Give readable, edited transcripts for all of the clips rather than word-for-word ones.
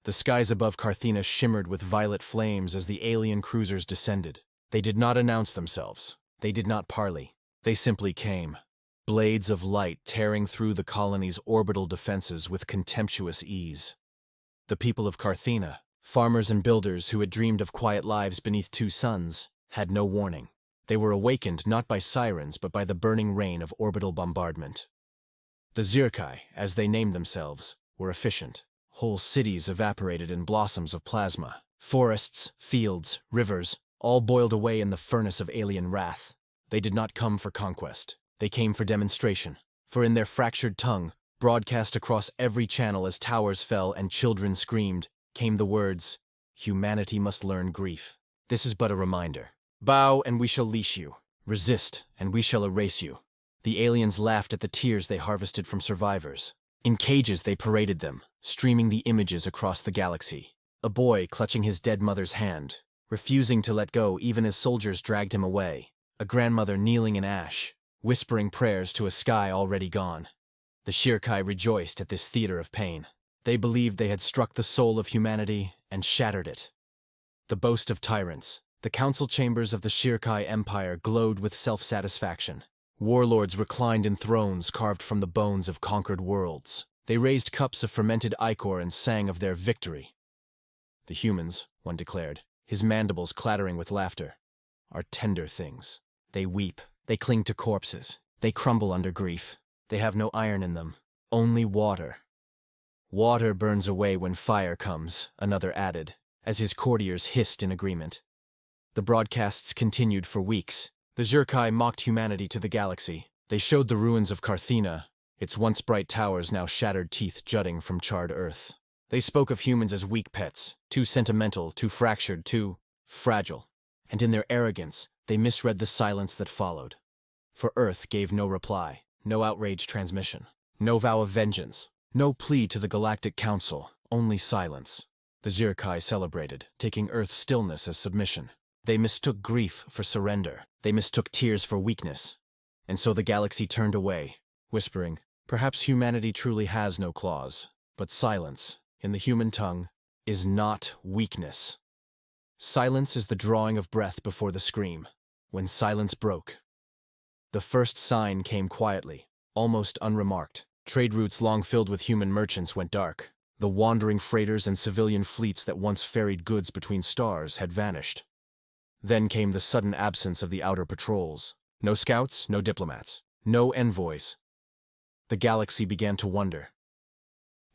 The skies above Carthena shimmered with violet flames as the alien cruisers descended. They did not announce themselves. They did not parley. They simply came. Blades of light tearing through the colony's orbital defenses with contemptuous ease. The people of Carthena, farmers and builders who had dreamed of quiet lives beneath two suns, had no warning. They were awakened not by sirens but by the burning rain of orbital bombardment. The Zirkai, as they named themselves, were efficient. Whole cities evaporated in blossoms of plasma. Forests, fields, rivers, all boiled away in the furnace of alien wrath. They did not come for conquest. They came for demonstration. For in their fractured tongue, broadcast across every channel as towers fell and children screamed, came the words, "Humanity must learn grief." This is but a reminder. Bow and we shall leash you. Resist and we shall erase you. The aliens laughed at the tears they harvested from survivors. In cages they paraded them, streaming the images across the galaxy. A boy clutching his dead mother's hand, refusing to let go even as soldiers dragged him away. A grandmother kneeling in ash, whispering prayers to a sky already gone. The Shirkai rejoiced at this theater of pain. They believed they had struck the soul of humanity and shattered it. The boast of tyrants, the council chambers of the Shirkai Empire glowed with self-satisfaction. Warlords reclined in thrones carved from the bones of conquered worlds. They raised cups of fermented ichor and sang of their victory. The humans, one declared, his mandibles clattering with laughter, are tender things. They weep, they cling to corpses, they crumble under grief. They have no iron in them, only water. Water burns away when fire comes, another added, as his courtiers hissed in agreement. The broadcasts continued for weeks. The Zirkai mocked humanity to the galaxy. They showed the ruins of Carthena, its once bright towers now shattered teeth jutting from charred earth. They spoke of humans as weak pets, too sentimental, too fractured, too fragile. And in their arrogance, they misread the silence that followed. For Earth gave no reply, no outraged transmission, no vow of vengeance, no plea to the Galactic Council, only silence. The Zirkai celebrated, taking Earth's stillness as submission. They mistook grief for surrender. They mistook tears for weakness. And so the galaxy turned away, whispering, perhaps humanity truly has no claws, but silence, in the human tongue, is not weakness. Silence is the drawing of breath before the scream. When silence broke, the first sign came quietly, almost unremarked. Trade routes long filled with human merchants went dark. The wandering freighters and civilian fleets that once ferried goods between stars had vanished. Then came the sudden absence of the outer patrols. No scouts, no diplomats, no envoys. The galaxy began to wonder.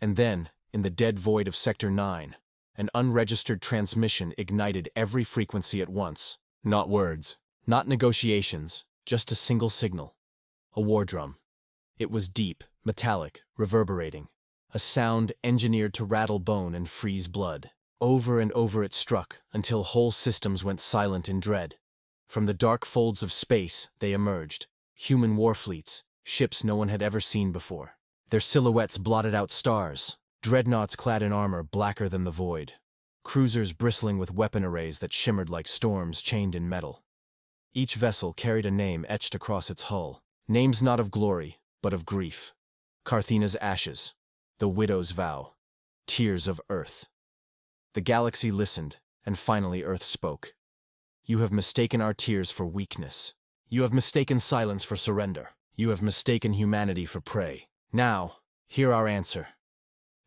And then, in the dead void of Sector 9, an unregistered transmission ignited every frequency at once. Not words, not negotiations, just a single signal. A war drum. It was deep, metallic, reverberating. A sound engineered to rattle bone and freeze blood. Over and over it struck, until whole systems went silent in dread. From the dark folds of space, they emerged. Human war fleets, ships no one had ever seen before. Their silhouettes blotted out stars, dreadnoughts clad in armor blacker than the void. Cruisers bristling with weapon arrays that shimmered like storms chained in metal. Each vessel carried a name etched across its hull. Names not of glory, but of grief. Carthena's ashes. The widow's vow. Tears of Earth. The galaxy listened, and finally Earth spoke. You have mistaken our tears for weakness. You have mistaken silence for surrender. You have mistaken humanity for prey. Now, hear our answer.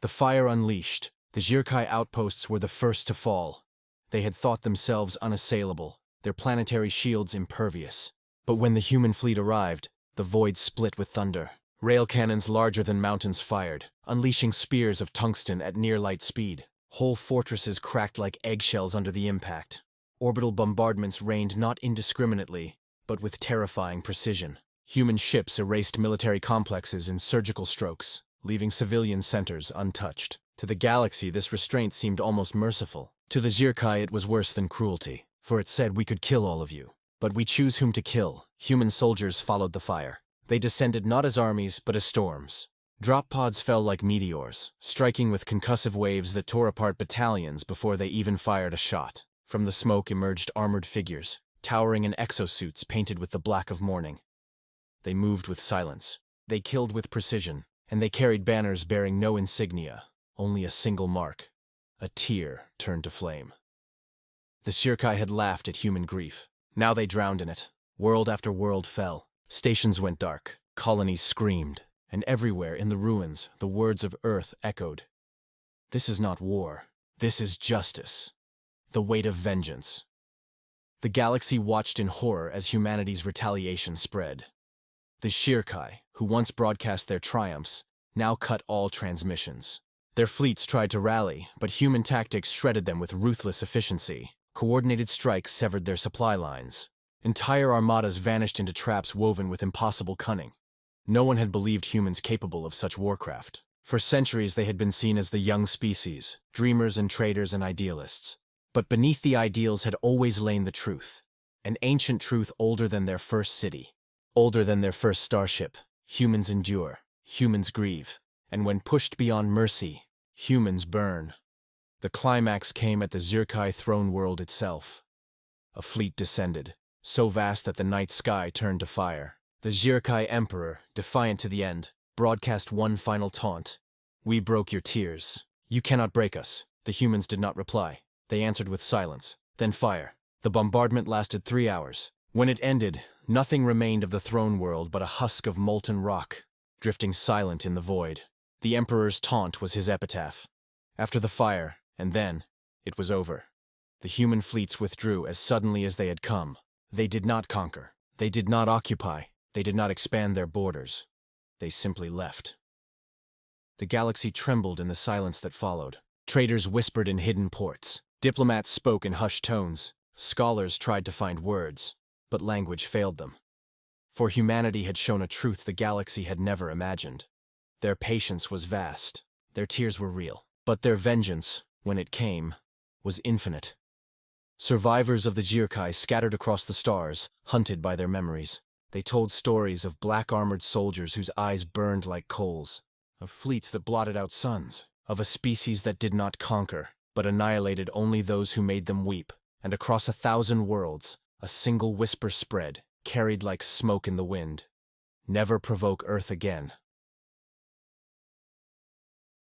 The fire unleashed, the Zirkai outposts were the first to fall. They had thought themselves unassailable, their planetary shields impervious. But when the human fleet arrived, the void split with thunder. Rail cannons larger than mountains fired, unleashing spears of tungsten at near-light speed. Whole fortresses cracked like eggshells under the impact. Orbital bombardments rained not indiscriminately, but with terrifying precision. Human ships erased military complexes in surgical strokes, leaving civilian centers untouched. To the galaxy, this restraint seemed almost merciful. To the Zirkai, it was worse than cruelty, for it said we could kill all of you. But we choose whom to kill. Human soldiers followed the fire. They descended not as armies, but as storms. Drop pods fell like meteors, striking with concussive waves that tore apart battalions before they even fired a shot. From the smoke emerged armored figures, towering in exosuits painted with the black of mourning. They moved with silence. They killed with precision, and they carried banners bearing no insignia, only a single mark. A tear turned to flame. The Shirkai had laughed at human grief. Now they drowned in it. World after world fell. Stations went dark. Colonies screamed. And everywhere in the ruins, the words of Earth echoed. This is not war. This is justice. The weight of vengeance. The galaxy watched in horror as humanity's retaliation spread. The Shirkai, who once broadcast their triumphs, now cut all transmissions. Their fleets tried to rally, but human tactics shredded them with ruthless efficiency. Coordinated strikes severed their supply lines. Entire armadas vanished into traps woven with impossible cunning. No one had believed humans capable of such warcraft. For centuries they had been seen as the young species, dreamers and traders and idealists. But beneath the ideals had always lain the truth. An ancient truth older than their first city. Older than their first starship. Humans endure. Humans grieve. And when pushed beyond mercy, humans burn. The climax came at the Shirkai throne world itself. A fleet descended, so vast that the night sky turned to fire. The Shirkai Emperor, defiant to the end, broadcast one final taunt. We broke your tears. You cannot break us. The humans did not reply. They answered with silence, then fire. The bombardment lasted 3 hours. When it ended, nothing remained of the throne world but a husk of molten rock, drifting silent in the void. The Emperor's taunt was his epitaph. After the fire, and then, it was over. The human fleets withdrew as suddenly as they had come. They did not conquer. They did not occupy. They did not expand their borders. They simply left. The galaxy trembled in the silence that followed. Traders whispered in hidden ports. Diplomats spoke in hushed tones. Scholars tried to find words, but language failed them. For humanity had shown a truth the galaxy had never imagined. Their patience was vast. Their tears were real. But their vengeance, when it came, was infinite. Survivors of the Shirkai scattered across the stars, hunted by their memories. They told stories of black-armored soldiers whose eyes burned like coals, of fleets that blotted out suns, of a species that did not conquer, but annihilated only those who made them weep. And across 1,000 worlds, a single whisper spread, carried like smoke in the wind. Never provoke Earth again.